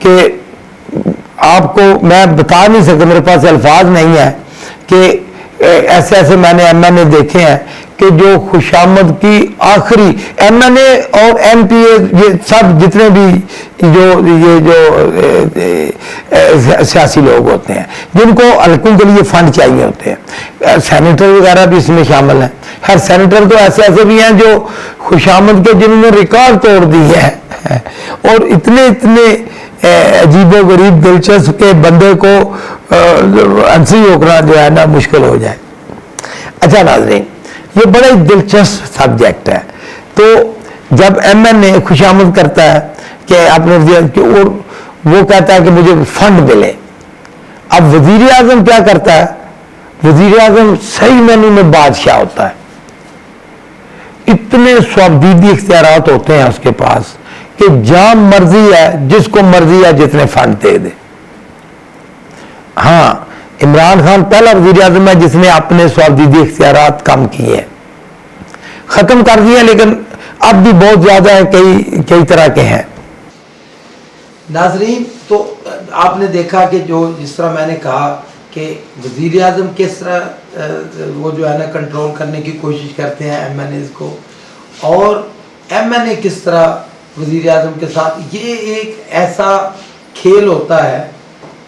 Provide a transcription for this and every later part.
کہ آپ کو میں بتا نہیں سکتا, میرے پاس الفاظ نہیں ہے کہ ایسے ایسے میں نے ایم این اے دیکھے ہیں کہ جو خوشامد کی آخری ایم این اے اور ایم پی اے, یہ سب جتنے بھی جو سیاسی لوگ ہوتے ہیں جن کو حلقوں کے لیے فنڈ چاہیے ہوتے ہیں, سینیٹر وغیرہ بھی اس میں شامل ہیں. ہر سینیٹر تو ایسے ایسے بھی ہیں جو خوشامد کے جنہوں نے ریکارڈ توڑ دی ہے, اور اتنے عجیب و غریب دلچسپ کے بندے کو انسی ہوکرا جو ہے نا مشکل ہو جائے. اچھا ناظرین, یہ بڑا ہی دلچسپ سبجیکٹ ہے. تو جب ایم این اے خوشامد کرتا ہے کہ آپ نے اور وہ کہتا ہے کہ مجھے فنڈ ملے, اب وزیر اعظم کیا کرتا ہے؟ وزیر اعظم صحیح معنی میں بادشاہ ہوتا ہے, اتنے سوابدیدی اختیارات ہوتے ہیں اس کے پاس کہ جہاں مرضی ہے جس کو مرضی ہے جتنے فنڈ دے دے. ہاں, عمران خان پہلا وزیر اعظم ہے جس نے اپنے سوابدیدی اختیارات کم کیے ہیں, ختم کر دیے, لیکن اب بھی بہت زیادہ ہے, کئی طرح کے ہیں. ناظرین, تو آپ نے دیکھا کہ جس طرح میں نے کہا کہ وزیر اعظم کس طرح وہ جو ہے نا کنٹرول کرنے کی کوشش کرتے ہیں ایم این ایز کو, اور ایم این اے کس طرح وزیر اعظم کے ساتھ, یہ ایک ایسا کھیل ہوتا ہے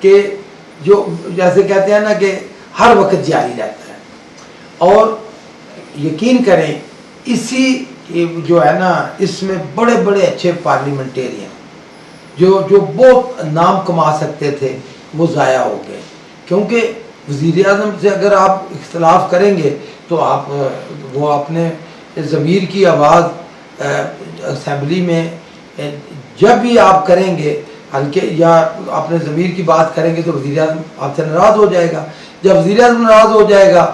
کہ جو جیسے کہتے ہیں نا کہ ہر وقت جاری رہتا ہے. اور یقین کریں اسی جو ہے نا اس میں بڑے بڑے اچھے پارلیمنٹیرین جو بہت نام کما سکتے تھے وہ ضائع ہو گئے, کیونکہ وزیر اعظم سے اگر آپ اختلاف کریں گے تو آپ وہ اپنے ضمیر کی آواز اسمبلی میں جب بھی آپ کریں گے ہلکے یا اپنے ضمیر کی بات کریں گے تو وزیر اعظم آپ سے ناراض ہو جائے گا. جب وزیر اعظم ناراض ہو جائے گا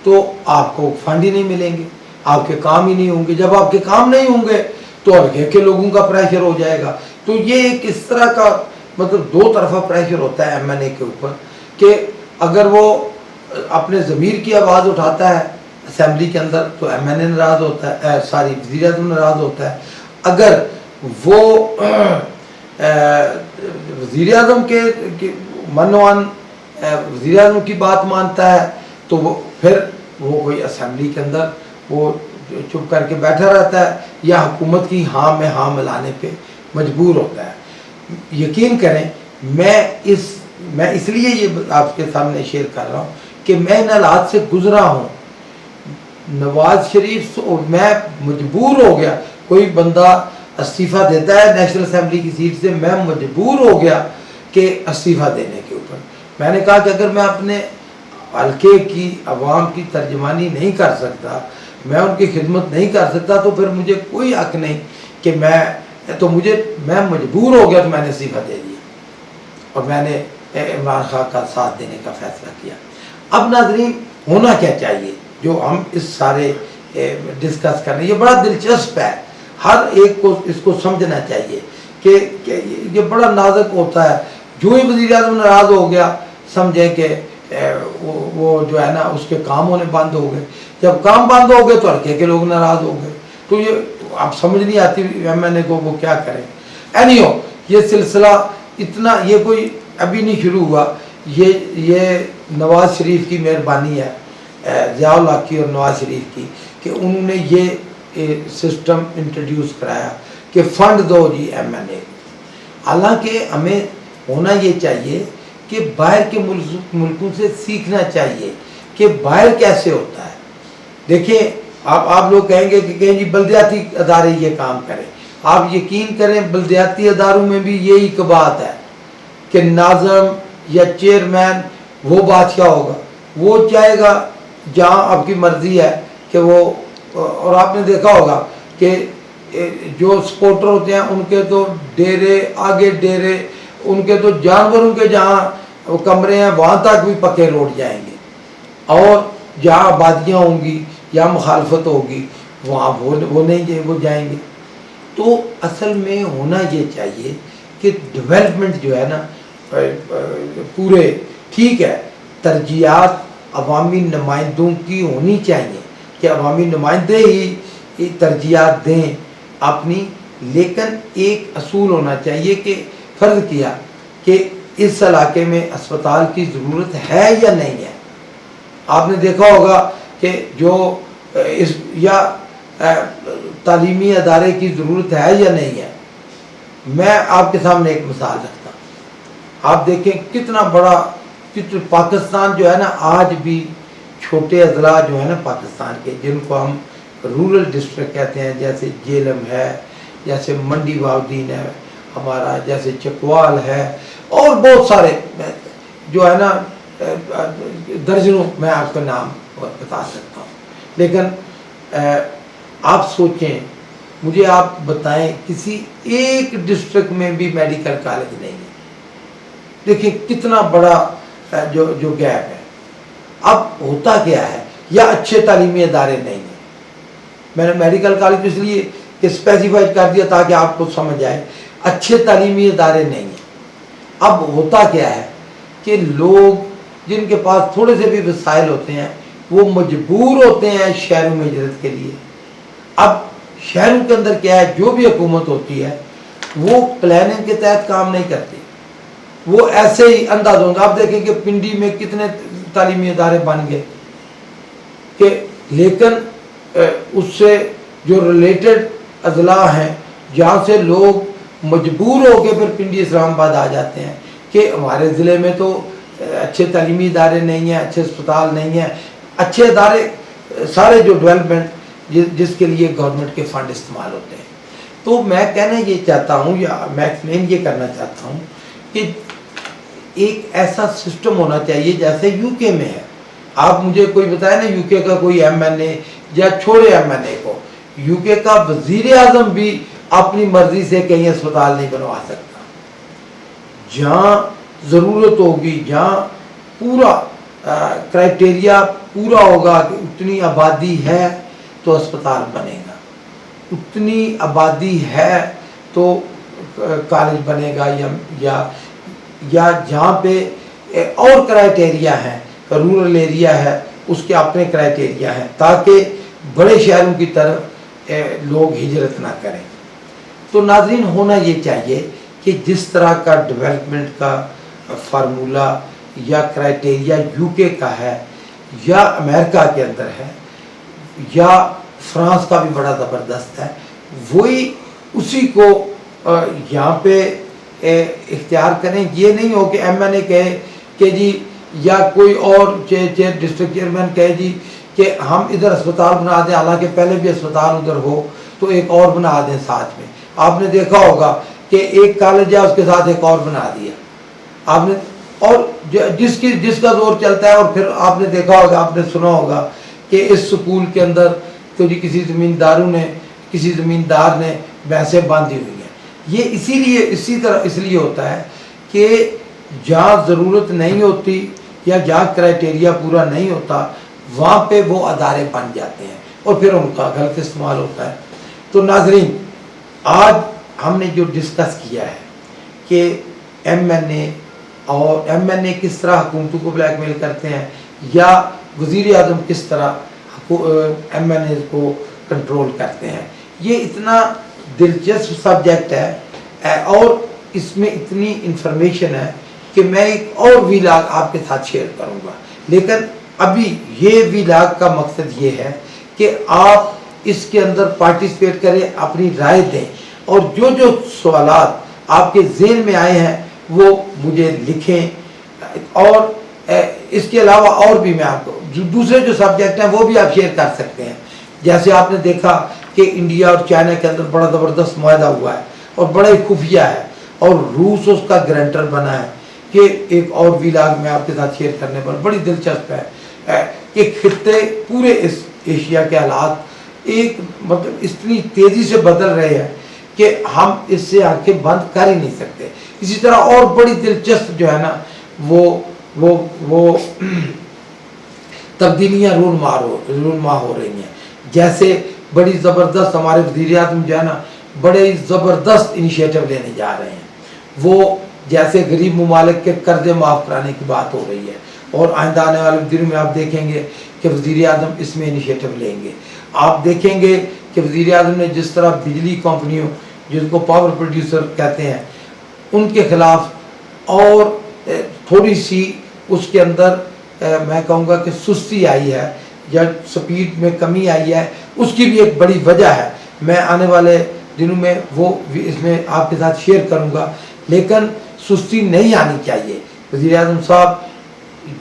تو آپ کو فنڈ ہی نہیں ملیں گے, آپ کے کام ہی نہیں ہوں گے. جب آپ کے کام نہیں ہوں گے تو ہلکے کے لوگوں کا پریشر ہو جائے گا. تو یہ ایک اس طرح کا مطلب دو طرفہ پریشر ہوتا ہے ایم این اے کے اوپر کہ اگر وہ اپنے ضمیر کی آواز اٹھاتا ہے اسمبلی کے اندر تو ایم این اے ناراض ہوتا ہے, وزیر اعظم ناراض ہوتا ہے. اگر وہ وزیر اعظم کے منوان وزیر اعظم کی بات مانتا ہے تو وہ پھر وہ کوئی اسمبلی کے اندر وہ چپ کر کے بیٹھا رہتا ہے یا حکومت کی ہاں میں ہاں ملانے پہ مجبور ہوتا ہے. یقین کریں میں اس لیے یہ آپ کے سامنے شیئر کر رہا ہوں کہ میں ان حالات سے گزرا ہوں. نواز شریف میں مجبور ہو گیا, کوئی بندہ استعفیٰ دیتا ہے نیشنل اسمبلی کی سیٹ سے, میں مجبور ہو گیا کہ استعفیٰ دینے کے اوپر میں نے کہا کہ اگر میں اپنے حلقے کی عوام کی ترجمانی نہیں کر سکتا, میں ان کی خدمت نہیں کر سکتا تو پھر مجھے کوئی حق نہیں کہ میں مجبور ہو گیا تو میں نے استعفیٰ دے دیا اور میں نے عمران خان کا ساتھ دینے کا فیصلہ کیا. اب ناظرین ہونا کیا چاہیے جو ہم اس سارے ڈسکس کر رہے ہیں, یہ بڑا دلچسپ ہے, ہر ایک کو اس کو سمجھنا چاہیے کہ یہ بڑا نازک ہوتا ہے. جو ہی وزیر اعظم ناراض ہو گیا سمجھیں کہ وہ جو ہے نا اس کے کام ہونے بند ہو گئے, جب کام بند ہو گئے تو حلقے کے لوگ ناراض ہو گئے. تو یہ اب سمجھ نہیں آتی ایم این اے کو وہ کیا کریں. اینیو یہ سلسلہ اتنا یہ کوئی ابھی نہیں شروع ہوا, یہ نواز شریف کی مہربانی ہے, ضیاء الحق کی اور نواز شریف کی, کہ انہوں نے یہ سسٹم انٹروڈیوس کرایا کہ فنڈ دو جی ایم این اے. حالانکہ ہمیں ہونا یہ چاہیے کہ باہر کے ملکوں سے سیکھنا چاہیے کہ باہر کیسے ہوتا ہے. دیکھیں آپ لوگ کہیں گے کہ کہیں جی بلدیاتی ادارے یہ کام کریں, آپ یقین کریں بلدیاتی اداروں میں بھی یہی ایک بات ہے کہ ناظم یا چیئرمین وہ بادشاہ ہوگا, وہ چاہے گا جہاں آپ کی مرضی ہے کہ وہ, اور آپ نے دیکھا ہوگا کہ جو سپورٹر ہوتے ہیں ان کے تو ڈیرے آگے ڈیرے, ان کے تو جانوروں کے جہاں کمرے ہیں وہاں تک بھی پکے روڈ جائیں گے, اور جہاں آبادیاں ہوں گی یا مخالفت ہوگی وہاں وہ نہیں وہ جائیں گے. تو اصل میں ہونا یہ چاہیے کہ ڈیولپمنٹ جو ہے نا پورے ٹھیک ہے, ترجیحات عوامی نمائندوں کی ہونی چاہیے کہ عوامی نمائندے ہی ترجیحات دیں اپنی, لیکن ایک اصول ہونا چاہیے کہ فرض کیا کہ اس علاقے میں اسپتال کی ضرورت ہے یا نہیں ہے. آپ نے دیکھا ہوگا کہ جو اس یا تعلیمی ادارے کی ضرورت ہے یا نہیں ہے. میں آپ کے سامنے ایک مثال رکھتا ہوں. آپ دیکھیں کتنا بڑا پاکستان جو ہے نا آج بھی چھوٹے اضلاع جو ہے نا پاکستان کے جن کو ہم رورل ڈسٹرکٹ کہتے ہیں, جیسے جیلم ہے, جیسے منڈی باؤدین ہے ہمارا, جیسے چکوال ہے, اور بہت سارے جو ہے نا درجنوں میں آپ کا نام بتا سکتا ہوں. لیکن آپ سوچیں, مجھے آپ بتائیں کسی ایک ڈسٹرکٹ میں بھی میڈیکل کالج نہیں ہے. دیکھیں کتنا بڑا جو گیپ ہے. اب ہوتا کیا ہے, یا اچھے تعلیمی ادارے نہیں ہیں. میں نے میڈیکل کالج اس لیے اسپیسیفائی کر دیا تاکہ آپ کو سمجھ آئے, اچھے تعلیمی ادارے نہیں ہیں. اب ہوتا کیا ہے کہ لوگ جن کے پاس تھوڑے سے بھی وسائل ہوتے ہیں وہ مجبور ہوتے ہیں شہروں میں ہجرت کے لیے. اب شہروں کے اندر کیا ہے, جو بھی حکومت ہوتی ہے وہ پلاننگ کے تحت کام نہیں کرتی, وہ ایسے ہی انداز ہوں گے. آپ دیکھیں کہ پنڈی میں کتنے تعلیمی ادارے بن گئے کہ, لیکن اس سے جو ریلیٹڈ اضلاع ہیں جہاں سے لوگ مجبور ہو کے پھر پنڈی اسلام آباد آ جاتے ہیں کہ ہمارے ضلع میں تو اچھے تعلیمی ادارے نہیں ہیں, اچھے اسپتال نہیں ہیں, اچھے ادارے سارے جو ڈیولپمنٹ جس کے لیے گورنمنٹ کے فنڈ استعمال ہوتے ہیں. تو میں کہنا یہ چاہتا ہوں, یا میں ایکسپلین یہ کرنا چاہتا ہوں کہ ایک ایسا سسٹم ہونا چاہیے جیسے یو کے میں ہے. آپ مجھے کوئی بتائے نا یو کے کا کوئی ایم این اے, یا چھوڑے ایم این اے کو, یو کے کا وزیر اعظم بھی اپنی مرضی سے کہیں اسپتال نہیں بنوا سکتا. جہاں ضرورت ہوگی, جہاں پورا کرائٹیریا پورا ہوگا کہ اتنی آبادی ہے تو اسپتال بنے گا, اتنی آبادی ہے تو کالج بنے گا, یا جہاں پہ اور کرائٹیریا ہیں, رورل ایریا ہے اس کے اپنے کرائٹیریا ہیں, تاکہ بڑے شہروں کی طرف لوگ ہجرت نہ کریں. تو ناظرین, ہونا یہ چاہیے کہ جس طرح کا ڈیولپمنٹ کا فارمولہ یا کرائٹیریا یو کے کا ہے, یا امریکہ کے اندر ہے, یا فرانس کا بھی بڑا زبردست ہے, وہی اسی کو یہاں پہ اختیار کریں. یہ نہیں ہو کہ ایم این اے کہے کہ جی, یا کوئی اور ڈسٹرکٹ چیئرمین کہے جی کہ ہم ادھر اسپتال بنا دیں, حالانکہ پہلے بھی اسپتال ادھر ہو تو ایک اور بنا دیں ساتھ میں. آپ نے دیکھا ہوگا کہ ایک کالج ہے اس کے ساتھ ایک اور بنا دیا آپ نے, اور جس کا زور چلتا ہے. اور پھر آپ نے دیکھا ہوگا, آپ نے سنا ہوگا کہ اس سکول کے اندر تو جی کسی زمیندار نے بھینسیں باندھی ہوئی ہیں. یہ اس لیے ہوتا ہے کہ جہاں ضرورت نہیں ہوتی یا جہاں کرائٹیریا پورا نہیں ہوتا وہاں پہ وہ ادارے بن جاتے ہیں اور پھر ان کا غلط استعمال ہوتا ہے. تو ناظرین, آج ہم نے جو ڈسکس کیا ہے کہ ایم این اے کس طرح حکومتوں کو بلیک میل کرتے ہیں, یا وزیر اعظم کس طرح ایم این اے کو کنٹرول کرتے ہیں, یہ اتنا دلچسپ سبجیکٹ ہے اور اس میں اتنی انفارمیشن ہے کہ میں ایک اور ویلاگ آپ کے ساتھ شیئر کروں گا. لیکن ابھی یہ ویلاگ کا مقصد یہ ہے کہ آپ اس کے اندر پارٹیسپیٹ کریں, اپنی رائے دیں, اور جو سوالات آپ کے ذہن میں آئے ہیں وہ مجھے لکھیں. اور اس کے علاوہ اور بھی میں آپ کو دوسرے جو سبجیکٹ ہیں وہ بھی آپ شیئر کر سکتے ہیں. جیسے آپ نے دیکھا کہ انڈیا اور چائنا کے اندر بڑا زبردست معاہدہ ہوا ہے اور بڑا ہی خفیہ ہے, اور روس اس کا گرانٹر بنا ہے. کہ ایک اور ویلاگ میں آپ کے ساتھ شیئر کرنے پر بڑی دلچسپ ہے کہ خطے پورے اس ایشیا کے حالات ایک مطلب اتنی تیزی سے بدل رہے ہیں کہ ہم اس سے آنکھیں بند کر ہی نہیں سکتے. اسی طرح اور بڑی دلچسپ جو ہے نا وہ تبدیلیاں رونما ہو رہی ہیں. جیسے بڑی زبردست ہمارے وزیر اعظم جو ہے نا بڑے زبردست انیشیٹو لینے جا رہے ہیں. وہ جیسے غریب ممالک کے قرضے معاف کرانے کی بات ہو رہی ہے, اور آئندہ آنے والے دنوں میں آپ دیکھیں گے کہ وزیر اعظم اس میں انیشیٹو لیں گے. آپ دیکھیں گے کہ وزیر اعظم نے جس طرح بجلی کمپنیوں جن کو پاور پروڈیوسر کہتے ہیں ان کے خلاف اور تھوڑی سی اس کے اندر میں کہوں گا کہ سستی آئی ہے یا سپیڈ میں کمی آئی ہے، اس کی بھی ایک بڑی وجہ ہے، میں آنے والے دنوں میں وہ اس میں آپ کے ساتھ شیئر کروں گا۔ لیکن سستی نہیں آنی چاہیے۔ وزیر اعظم صاحب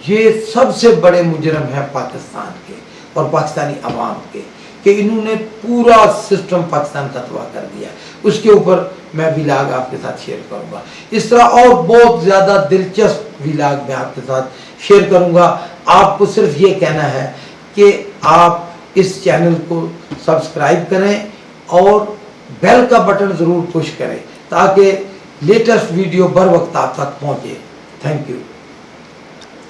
یہ سب سے بڑے مجرم ہیں پاکستان کے اور پاکستانی عوام کے، کہ انہوں نے پورا سسٹم پاکستان کا تباہ کر دیا۔ اس کے اوپر میں ویلاگ آپ کے ساتھ شیئر کروں گا۔ اس طرح اور بہت زیادہ دلچسپ ویلاگ میں آپ کے ساتھ شیئر کروں گا۔ آپ کو صرف یہ کہنا ہے کہ آپ اس چینل کو سبسکرائب کریں اور بیل کا بٹن ضرور پش کریں تاکہ لیٹسٹ ویڈیو بر وقت آپ تک پہنچے۔ Thank you.